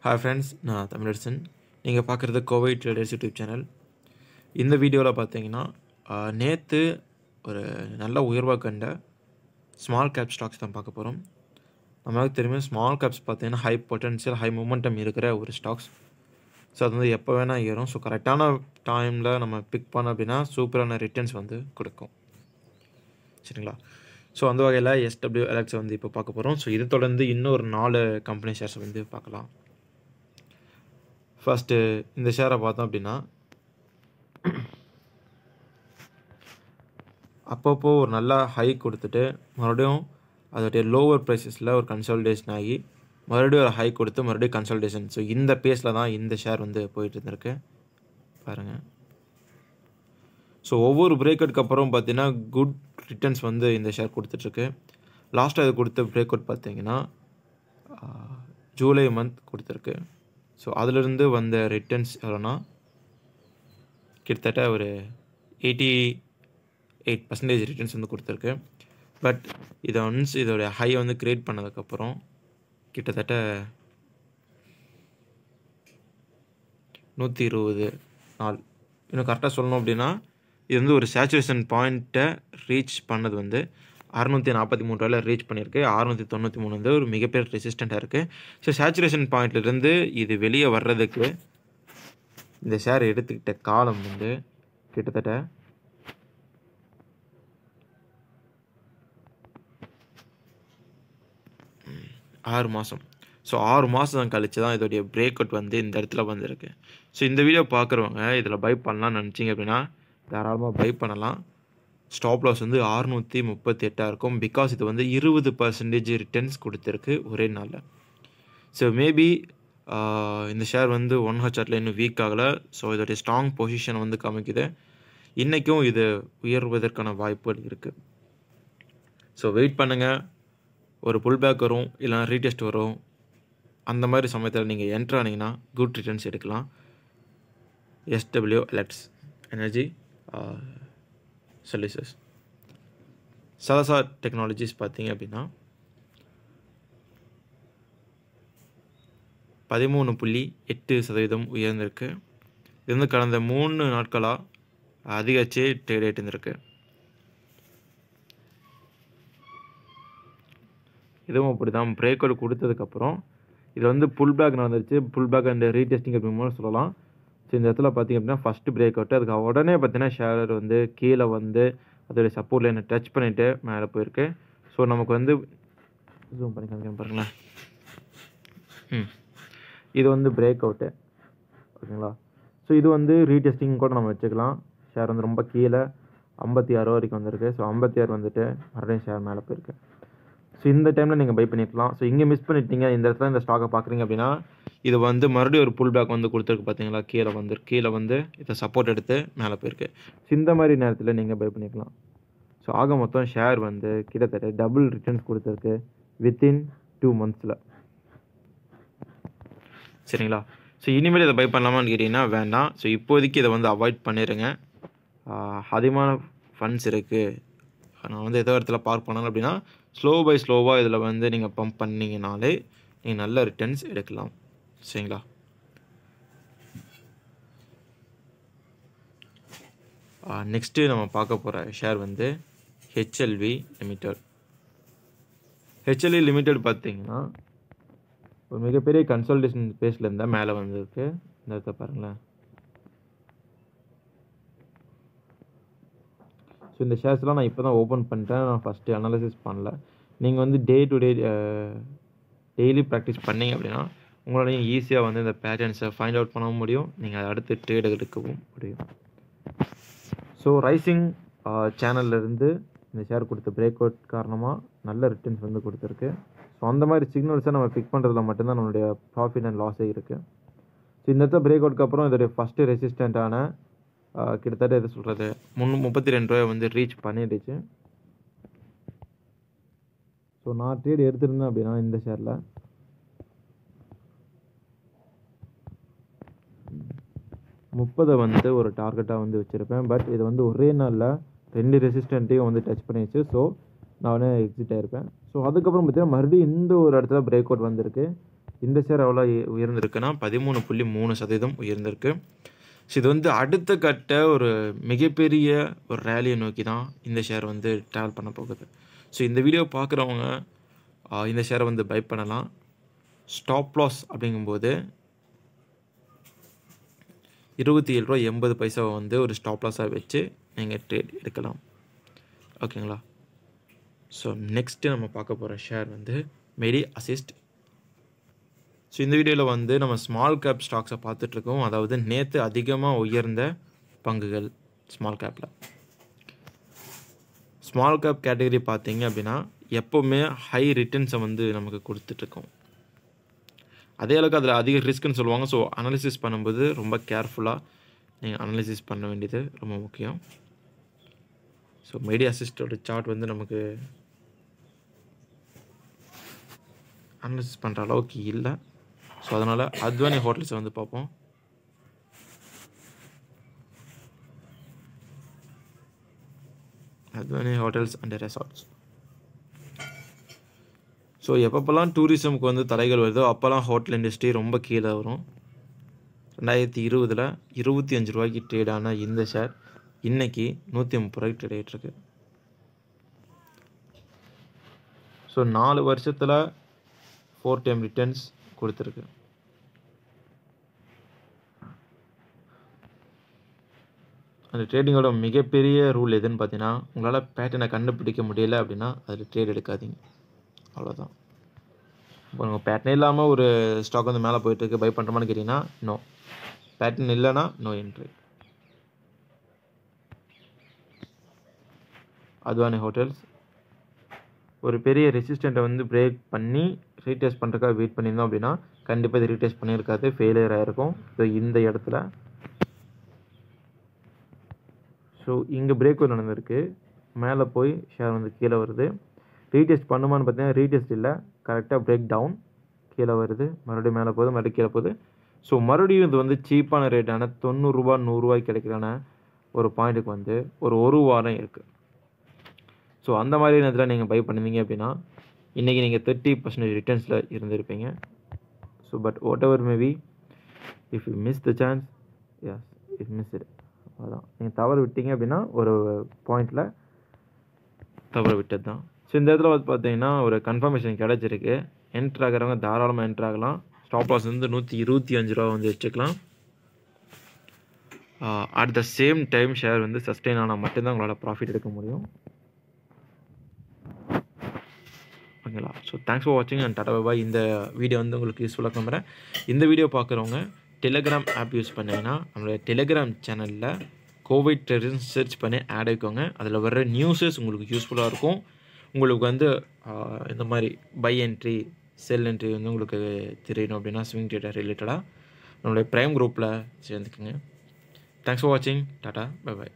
Hi friends, நான் தமிழரசன். நீங்கள் பார்க்குறது கோவை ட்ரேடர்ஸ் யூடியூப் சேனல். இந்த வீடியோவில் பார்த்தீங்கன்னா நேற்று ஒரு நல்ல உயர்வாக கண்ட ஸ்மால் கேப் ஸ்டாக்ஸ் தான் பார்க்க போகிறோம். நம்மளுக்கு தெரியுமே ஸ்மால் கேப்ஸ் பார்த்தீங்கன்னா ஹை பொட்டன்ஷியல், ஹை மொமெண்டம் இருக்கிற ஒரு ஸ்டாக்ஸ். ஸோ அது வந்து எப்போ வேணால் ஏறும். ஸோ கரெக்டான டைமில் நம்ம பிக் பண்ணோம் அப்படின்னா சூப்பரான ரிட்டர்ன்ஸ் வந்து கொடுக்கும். சரிங்களா? ஸோ அந்த வகையில் SWLX வந்து இப்போ பார்க்க போகிறோம். ஸோ இது தொடர்ந்து இன்னொரு 4 கம்பெனி ஷேர்ஸ் வந்து பார்க்கலாம். ஃபஸ்ட்டு இந்த ஷேரை பார்த்தோம் அப்படின்னா அப்பப்போ ஒரு நல்ல ஹை கொடுத்துட்டு மறுபடியும் அதோடைய லோவர் ப்ரைஸஸில் ஒரு கன்சால்டேஷன் ஆகி மறுபடியும் ஒரு ஹை கொடுத்து மறுபடியும் கன்சால்டேஷன். ஸோ இந்த பேஸில் தான் இந்த ஷேர் வந்து போயிட்டு இருந்திருக்கு பாருங்கள். ஸோ ஒவ்வொரு பிரேக் அவுட்க்கு அப்புறம் பார்த்தீங்கன்னா குட் ரிட்டர்ன்ஸ் வந்து இந்த ஷேர் கொடுத்துட்ருக்கு. லாஸ்ட்டாக இது கொடுத்த பிரேக் அவுட் பார்த்தீங்கன்னா ஜூலை மந்த் கொடுத்துருக்கு. ஸோ அதிலிருந்து வந்த ரிட்டர்ன்ஸ் எவ்வளோனா கிட்டத்தட்ட ஒரு 88% ரிட்டர்ன்ஸ் வந்து கொடுத்துருக்கு. பட் இதை ஒன்ஸ் இதோடைய ஹை வந்து கிரியேட் பண்ணதுக்கப்புறம் கிட்டத்தட்ட 120 நாள், இன்னும் கரெக்டாக சொல்லணும் அப்படின்னா இது வந்து ஒரு சேச்சுரேஷன் பாயிண்ட்டை ரீச் பண்ணது வந்து 643 ரீச் பண்ணியிருக்கு. 693 வந்து ஒரு மிகப்பெரிய ரெசிஸ்டண்ட்டாக இருக்குது. ஸோ சேச்சுரேஷன் பாயிண்ட்லேருந்து இது வெளியே வர்றதுக்கு இந்த ஷேர் எடுத்துக்கிட்ட காலம் வந்து கிட்டத்தட்ட 6 மாதம். ஸோ 6 மாதம் கழிச்சு தான் இதோடைய பிரேக் அவுட் வந்து இந்த இடத்துல வந்திருக்கு. ஸோ இந்த வீடியோ பார்க்குறவங்க இதில் பை பண்ணலாம்னு நினச்சிங்க அப்படின்னா தாராளமாக பை பண்ணலாம். ஸ்டாப் லாஸ் வந்து 638 இருக்கும். பிகாஸ் இது வந்து 20% ரிட்டர்ன்ஸ் கொடுத்துருக்கு ஒரே நாளில். ஸோ மேபி இந்த ஷேர் வந்து 1H சார்ட்டில் இன்னும் வீக் ஆகலை. ஸோ இதோடைய ஸ்ட்ராங் பொசிஷன் வந்து காமிக்குது. இன்றைக்கும் இது உயர்வதற்கான வாய்ப்புகள் இருக்குது. ஸோ வெயிட் பண்ணுங்கள். ஒரு புல் பேக் வரும், இல்லைனா ரீடெஸ்ட் வரும். அந்த மாதிரி சமயத்தில் நீங்கள் என்ட்ரு ஆனீங்கன்னா குட் ரிட்டர்ன்ஸ் எடுக்கலாம். SWLX energy solutions. Salasar technologies பார்த்தீங்க அப்படின்னா 13.8% உயர்ந்திருக்கு. இது வந்து கடந்த 3 நாட்களாக அதிகரிச்சு ட்ரேட் ஆகிட்டு இருந்திருக்கு. இதுவும் அப்படி தான் பிரேக் அவுட் கொடுத்ததுக்கப்புறம் இது வந்து புல் பேக் நடந்துருச்சு. புல் பேக் அண்ட் ரீடெஸ்டிங் அப்படின்னு சொல்லலாம். ஸோ இந்த இடத்துல பார்த்திங்க அப்படின்னா ஃபஸ்ட்டு பிரேக் அவுட்டு, அதுக்கு உடனே பார்த்தீங்கன்னா ஷேர் வந்து கீழே வந்து அதோடைய சப்போர்ட் லைனை டச் பண்ணிவிட்டு மேலே போயிருக்கு. ஸோ நமக்கு வந்து ஜூம் பண்ணி காமிக்கிறேன் பாருங்களேன். இது வந்து பிரேக் அவுட்டு, ஓகேங்களா? ஸோ இது வந்து ரீடெஸ்டிங் கூட நம்ம வச்சுக்கலாம். ஷேர் வந்து ரொம்ப கீழே 56 வரைக்கும் வந்திருக்கு. ஸோ 56 வந்துட்டு மறுபடியும் ஷேர் மேலே போயிருக்கு. ஸோ இந்த டைமில் நீங்கள் பை பண்ணிக்கலாம். ஸோ இங்கே மிஸ் பண்ணிட்டீங்க, இந்த இடத்துல இந்த ஸ்டாக்கை பார்க்குறீங்க அப்படின்னா இது வந்து மறுபடியும் ஒரு புல் பேக் வந்து கொடுத்துருக்கு பார்த்தீங்களா? கீழே வந்து இதை சப்போர்ட் எடுத்து மேலே போயிருக்கு. ஸோ இந்த மாதிரி நேரத்தில் நீங்கள் பை பண்ணிக்கலாம். ஸோ ஆக மொத்தம் ஷேர் வந்து கிட்டத்தட்ட டபுள் ரிட்டர்ன்ஸ் கொடுத்துருக்கு வித்தின் 2 மந்த்ஸில். சரிங்களா? ஸோ இனிமேல் இதை பை பண்ணலாமான்னு கேட்டிங்கன்னா வேண்டாம். ஸோ இப்போதைக்கு இதை வந்து அவாய்ட் பண்ணிடுங்க. அதிகமான ஃபண்ட்ஸ் இருக்குது, நான் வந்து எதோ இடத்துல பார்க் பண்ணணும் அப்படின்னா ஸ்லோவாக இதில் வந்து நீங்கள் பம்ப் பண்ணிங்கனாலே நீங்கள் நல்ல ரிட்டர்ன்ஸ் எடுக்கலாம். சரிங்களா? நெக்ஸ்ட்டு நம்ம பார்க்க போகிற ஷேர் வந்து HLV லிமிடெட். HLV லிமிடெட் பார்த்தீங்கன்னா ஒரு மிகப்பெரிய கன்சல்டேஷன் பேஸில் இருந்தால் மேலே வந்திருக்கு. இந்த இடத்த பாருங்களேன். ஸோ இந்த ஷேர்ஸ்லாம் நான் இப்போ தான் ஓப்பன் பண்ணிட்டேன். நான் ஃபஸ்ட்டு அனாலிசிஸ் பண்ணல. நீங்கள் வந்து day to day daily practice பண்ணிங்க அப்படின்னா உங்களாலையும் ஈஸியாக வந்து இந்த பேட்டர்ன்ஸை ஃபைண்ட் அவுட் பண்ணவும் முடியும். நீங்கள் அதை அடுத்து ட்ரேட் எடுக்கவும் முடியும். ஸோ ரைசிங் சேனல்லேருந்து இந்த ஷேர் கொடுத்த பிரேக் அவுட் காரணமாக நல்ல ரிட்டர்ன்ஸ் வந்து கொடுத்துருக்கு. ஸோ அந்த மாதிரி சிக்னல்ஸை நம்ம பிக் பண்ணுறதுல மட்டும்தான் நம்மளுடைய ப்ராஃபிட் அண்ட் லாஸே இருக்குது. ஸோ இந்த இடத்துல பிரேக் அவுட்க்கு அப்புறம் இதோடைய ஃபஸ்ட்டு ரெசிஸ்டண்ட்டான கிட்டத்தட்ட எது சொல்கிறது 32 வந்து ரீச் பண்ணிடுச்சு. ஸோ நான் ட்ரேட் எடுத்திருந்தேன் அப்படின்னா இந்த ஷேரில் 30 வந்து ஒரு டார்கெட்டாக வந்து வச்சுருப்பேன். பட் இது வந்து ஒரே நாளில் 2 ரெசிஸ்டண்ட்டையும் வந்து டச் பண்ணிடுச்சு. ஸோ நான் எக்ஸிட் ஆகிருப்பேன். ஸோ அதுக்கப்புறம் பார்த்தீங்கன்னா மறுபடியும் இந்த ஒரு இடத்துல பிரேக் அவுட் வந்திருக்கு. இந்த ஷேர் எவ்வளோ உயர்ந்திருக்குன்னா 13.3% உயர்ந்திருக்கு. ஸோ இது வந்து அடுத்த கட்ட ஒரு மிகப்பெரிய ஒரு ரேலியை நோக்கி தான் இந்த ஷேர் வந்து ட்ராவல் பண்ண போகுது. ஸோ இந்த வீடியோ பார்க்குறவங்க இந்த ஷேரை வந்து பை பண்ணலாம். ஸ்டாப் லாஸ் அப்படிங்கும்போது ₹27.80 வந்து ஒரு ஸ்டாப் லாஸாக வச்சு நீங்கள் ட்ரேட் எடுக்கலாம். ஓகேங்களா? ஸோ நெக்ஸ்ட்டு நம்ம பார்க்க போகிற ஷேர் வந்து மெடி அசிஸ்ட். ஸோ இந்த வீடியோவில் வந்து நம்ம ஸ்மால் கேப் ஸ்டாக்ஸை பார்த்துட்ருக்கோம். அதாவது நேற்று அதிகமாக உயர்ந்த பங்குகள் ஸ்மால் கேப்பில். ஸ்மால் கேப் கேட்டகரி பார்த்தீங்க அப்படின்னா எப்போவுமே ஹை ரிட்டர்ன்ஸை வந்து நமக்கு கொடுத்துட்ருக்கோம். அதே அளவுக்கு அதில் அதிக ரிஸ்க்குன்னு சொல்லுவாங்க. ஸோ அனாலிசிஸ் பண்ணும்போது ரொம்ப கேர்ஃபுல்லாக நீங்கள் அனாலிசிஸ் பண்ண வேண்டியது ரொம்ப முக்கியம். ஸோ மெடி அசிஸ்டோட சார்ட் வந்து நமக்கு அனாலிசிஸ் பண்ணுற அளவுக்கு இல்லை. ஸோ அதனால் அத்வானி ஹோட்டல்ஸை வந்து பார்ப்போம். Advani hotels and resorts. So எப்பப்போல்லாம் டூரிசமுக்கு வந்து தடைகள் வருதோ அப்போல்லாம் ஹோட்டல் இண்டஸ்ட்ரி ரொம்ப கீழே வரும். 2020 ₹25 ட்ரேடான இந்த ஷேர் இன்றைக்கி ₹130 ட்ரேட் ஆகிட்டுருக்கு. ஸோ 4 வருஷத்தில் 4 டைம் ரிட்டர்ன்ஸ் கொடுத்துருக்கு. அந்த ட்ரேடிங்கோட மிகப்பெரிய ரூல் எதுன்னு பார்த்தீங்கன்னா, உங்களால் பேட்டர்னை கண்டுபிடிக்க முடியலை அப்படின்னா அதில் ட்ரேட் எடுக்காதீங்க. அவ்வளோதான். இப்போ உங்கள் பேட்டர்ன் இல்லாமல் ஒரு ஸ்டாக் வந்து மேலே போயிட்டுருக்கு, பை பண்ணுறோமான்னு கேட்டிங்கன்னா நோ. பேட்டர்ன் இல்லைன்னா நோ என்ட்ரி. அத்வானி ஹோட்டல்ஸ் ஒரு பெரிய ரெசிஸ்டண்ட்டை வந்து பிரேக் பண்ணி ரீடெஸ்ட் பண்ணுறதுக்காக வெயிட் பண்ணியிருந்தோம் அப்படின்னா கண்டிப்பாக இது ரீடெஸ்ட் பண்ணியிருக்காது, ஃபெயிலியர் ஆகிருக்கும். ஸோ இந்த இடத்துல ஸோ இங்கே பிரேக் அவுட் நடந்திருக்கு, மேலே போய் ஷேர் வந்து கீழே வருது. ரீடெஸ்ட் பண்ணுமான்னு பார்த்தீங்கன்னா ரீடெஸ்ட் இல்லை, கரெக்டாக பிரேக் டவுன் கீழே வருது, மறுபடியும் மேலே போகுது, மறுபடியும் கீழே போகுது. ஸோ மறுபடியும் இது வந்து சீப்பான ரேட்டான ₹90 ₹100 கிடைக்கிறான ஒரு பாயிண்ட்டுக்கு வந்து ஒரு வாரம் இருக்குது. ஸோ அந்த மாதிரி நேரத்தில் நீங்கள் பை பண்ணிருந்தீங்க அப்படின்னா இன்றைக்கி நீங்கள் 30% ரிட்டர்ன்ஸில் இருந்திருப்பீங்க. So but what ever maybe if you miss the chance, S it miss it. அதான் நீங்கள் தவறு விட்டீங்க அப்படின்னா ஒரு பாயிண்டில் தவறு விட்டது தான். ஸோ இந்த இடத்துல வந்து பார்த்தீங்கன்னா ஒரு கன்ஃபர்மேஷன் கிடச்சிருக்கு. என்ட்ரு ஆகிறவங்க தாராளமாக என்ட்ரு ஆகலாம். ஸ்டாப் லாஸ் வந்து ₹125 வந்து வச்சுக்கலாம். At the same time share வந்து சஸ்டெயின் ஆனால் மட்டும்தான் உங்களால் ப்ராஃபிட் எடுக்க முடியும். ஓகேங்களா? ஸோ தேங்க்ஸ் ஃபார் வாட்சிங் அண்ட் டாடா பாய். இந்த வீடியோ வந்து உங்களுக்கு யூஸ்ஃபுல்லாக நம்புறேன். இந்த வீடியோ பார்க்குறவங்க டெலிகிராம் ஆப் யூஸ் பண்ணிங்கன்னா நம்மளுடைய டெலிகிராம் சேனலில் கோவிட் டெரரிஸ்ட் சர்ச் பண்ணி ஆட் ஆகிக்கோங்க. அதில் வர்ற நியூஸஸ் உங்களுக்கு யூஸ்ஃபுல்லாக இருக்கும். உங்களுக்கு வந்து இந்த மாதிரி பை என்ட்ரி செல் என்ட்ரி வந்து உங்களுக்கு தெரியணும் அப்படின்னா ஸ்விங் ட்ரேடர் ரிலேட்டடாக நம்மளுடைய ப்ரைம் குரூப்பில் சேர்ந்துக்குங்க. தேங்க்ஸ் ஃபார் வாட்சிங். Tata bye bye.